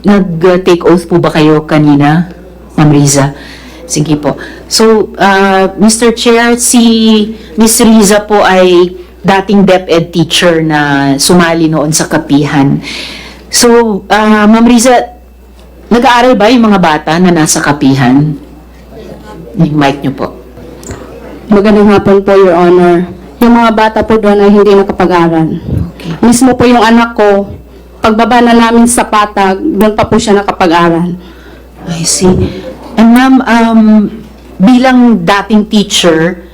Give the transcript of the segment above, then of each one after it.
Nag-take oath po ba kayo kanina, Ma'am Riza? Sige po. So, Mr. Chair, si Ms. Riza po ay dating DepEd teacher na sumali noon sa kapihan. So, Ma'am Riza, nag-aaral ba yung mga bata na nasa kapihan? Yung mic niyo po. Magandang hapon po, Your Honor. Yung mga bata po doon ay hindi nakapag-aral. Okay. Mismo po yung anak ko, pagbaba na namin sa patag, doon pa po siya nakapag-aral. I see. And ma'am, bilang dating teacher,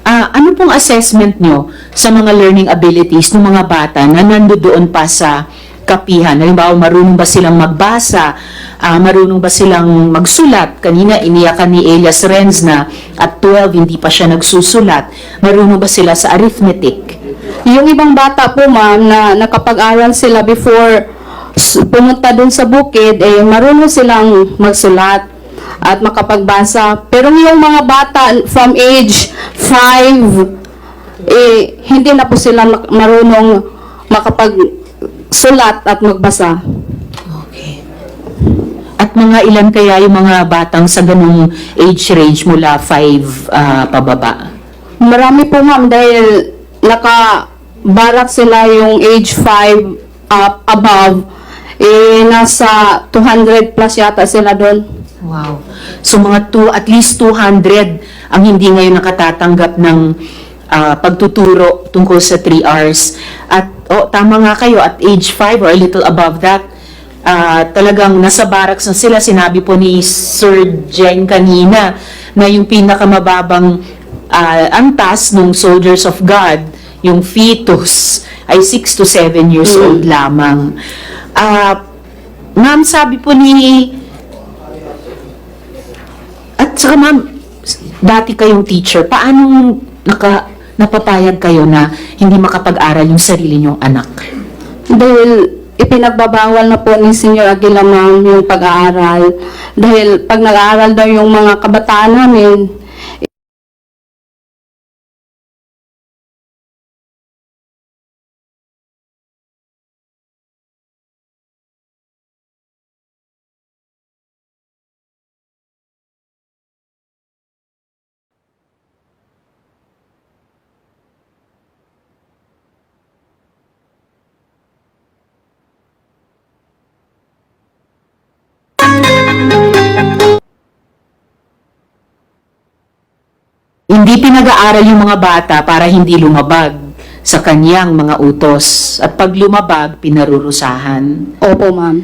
ano pong assessment nyo sa mga learning abilities ng mga bata na nandoon pa sa kapihan? Halimbawa, marunong ba silang magbasa? Marunong ba silang magsulat? Kanina, iniyakan ni Elias Renz na at 12, hindi pa siya nagsusulat. Marunong ba sila sa arithmetic? Yung ibang bata po, ma'am, na nakapag-aral sila before pumunta doon sa bukid, marunong silang magsulat at makapagbasa. Pero yung mga bata from age 5, hindi na po sila marunong makapagsulat at magbasa. Okay. At mga ilan kaya yung mga batang sa ganung age range mula 5 pababa? Marami po, ma'am, dahil nakabarak sila yung age 5 above, nasa 200 plus yata sila doon. Wow. So mga at least 200 ang hindi ngayon nakatatanggap ng pagtuturo tungkol sa 3 Rs. At tama nga kayo, at age 5 or a little above that, talagang nasa barracks na sila. Sinabi po ni Sir Jen kanina na yung pinakamababang antas ng Soldiers of God, yung fetus, ay 6 to 7 years old lamang. Ma'am, sabi po ni... At saka ma'am, dati kayong teacher, paano napapayag kayo na hindi makapag-aral yung sarili niyong anak? Dahil ipinagbabawal na po ni Senior Aguila, ma'am, yung pag-aaral. Dahil pag nag-aaral daw yung mga kabataan namin, Hindi pinag-aaral yung mga bata para hindi lumabag sa kanyang mga utos. At pag lumabag, pinarurusahan. opo, ma'am.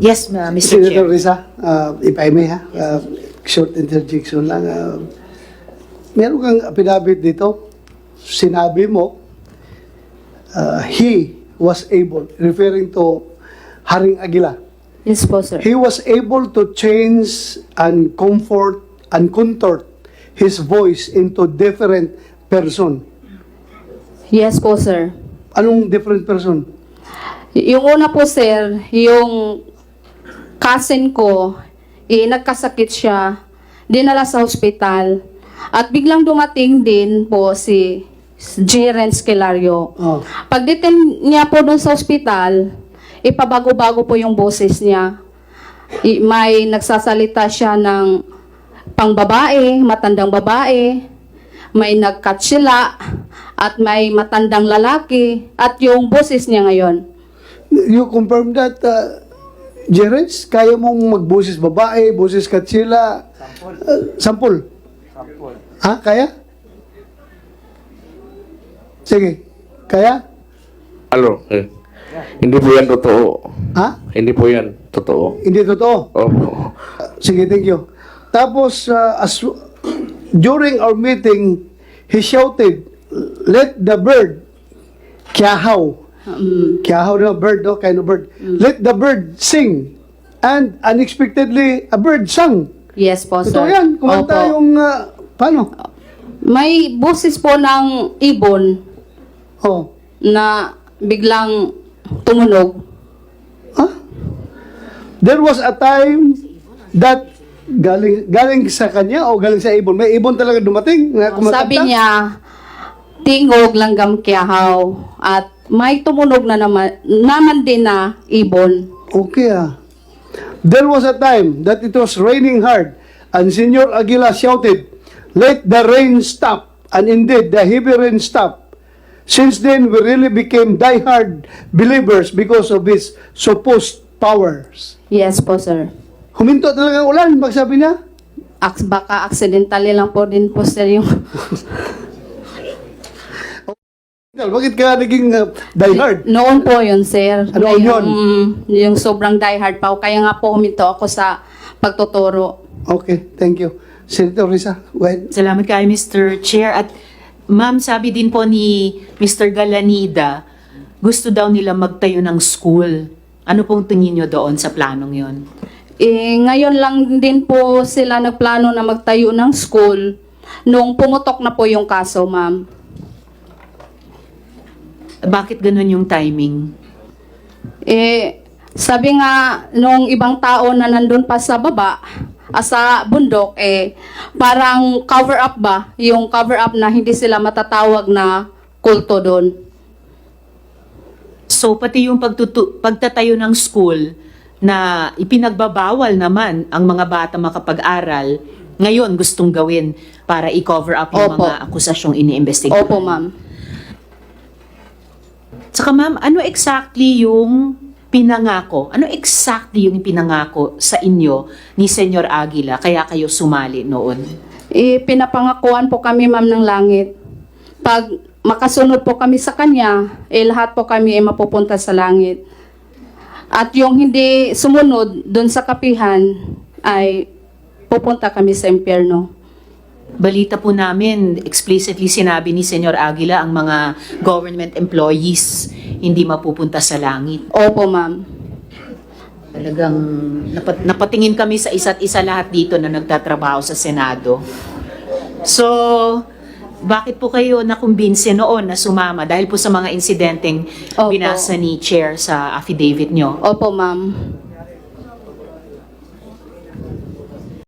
Yes, Mr. Chair. Senator Risa, if I may, short interjection lang. Meron kang affidavit dito. Sinabi mo, he was able, referring to Haring Aguila, Yes po, sir. he was able to change and comfort and contort his voice into different person. Yes po, sir. Anong different person? Yung una po, sir, yung cousin ko, nagkasakit siya, dinala sa hospital, at biglang dumating din po si Jeren Skelario. Oh. Pagdating niya po doon sa hospital, ipabago-bago po yung boses niya. May nagsasalita siya ng pangbabae, matandang babae, may nagkatsila, at may matandang lalaki, at yung boses niya ngayon. You confirm that, Jerez, kaya mong magboses babae, boses katsila? Sampol. Sampol. Ha? Kaya? Sige. Kaya? Hindi po yan totoo. Ha? Hindi po yan totoo. Hindi totoo. Opo. Sige, thank you. Tapos, during our meeting, he shouted, "Let the bird, kiahaw." Kiahaw na bird, kind of bird. Let the bird sing. And unexpectedly, a bird sang. Yes po, sir. Totoo yan. Kumanta Opo. yung, paano? May boses po ng ibon Oh. na biglang tumunog. Huh? There was a time that galing sa kanya o galing sa ibon. May ibon talaga dumating na kumakanta. Sabi niya, tingog langgam kiyahaw. At may tumunog na naman din na ibon. Okay There was a time that it was raining hard, and Senor Aguila shouted, "Let the rain stop." And indeed, the heavy rain stopped. Since then, we really became die-hard believers because of his supposed powers. Yes po, sir. Huminto talaga ang ulan, pagsabi niya. Baka accidentally lang po din po, sir, yung... Bakit ka naging die-hard? Noon po yun, sir. Ano yun? Yung sobrang diehard pa. Kaya nga po huminto ako sa pagtuturo. Okay, thank you. Senator Risa, go ahead. Salamat kayo, Mr. Chair. At ma'am, sabi din po ni Mr. Galanida, gusto daw nila magtayo ng school. Ano pong tingin nyo doon sa planong yon? Ngayon lang din po sila nagplano na magtayo ng school nung pumutok na po yung kaso, ma'am. Bakit ganun yung timing? Sabi nga nung ibang tao na nandun pa sa baba, sa bundok, parang cover up ba? Yung cover up na hindi sila matatawag na kulto doon. So, pati yung pagtatayo ng school na ipinagbabawal naman ang mga bata makapag-aral, ngayon gustong gawin para i-cover up yung Opo. mga akusasyong iniimbestigahan. Opo, ma'am. Saka ma'am, ano exactly yung pinangako? Ano exactly yung pinangako sa inyo ni Senyor Aguila kaya kayo sumali noon? Pinapangakuan po kami, ma'am, ng langit. Pag makasunod po kami sa kanya, lahat po kami ay mapupunta sa langit. At yung hindi sumunod dun sa kapihan, ay pupunta kami sa impyerno. Balita po namin, explicitly sinabi ni Senyor Aguila ang mga government employees hindi mapupunta sa langit. Opo, ma'am. Talagang napatingin kami sa isa't isa lahat dito na nagtatrabaho sa Senado. So, bakit po kayo nakumbinse noon na sumama? Dahil po sa mga insidenteng Opo. binasa ni Chair sa affidavit nyo. Opo, ma'am.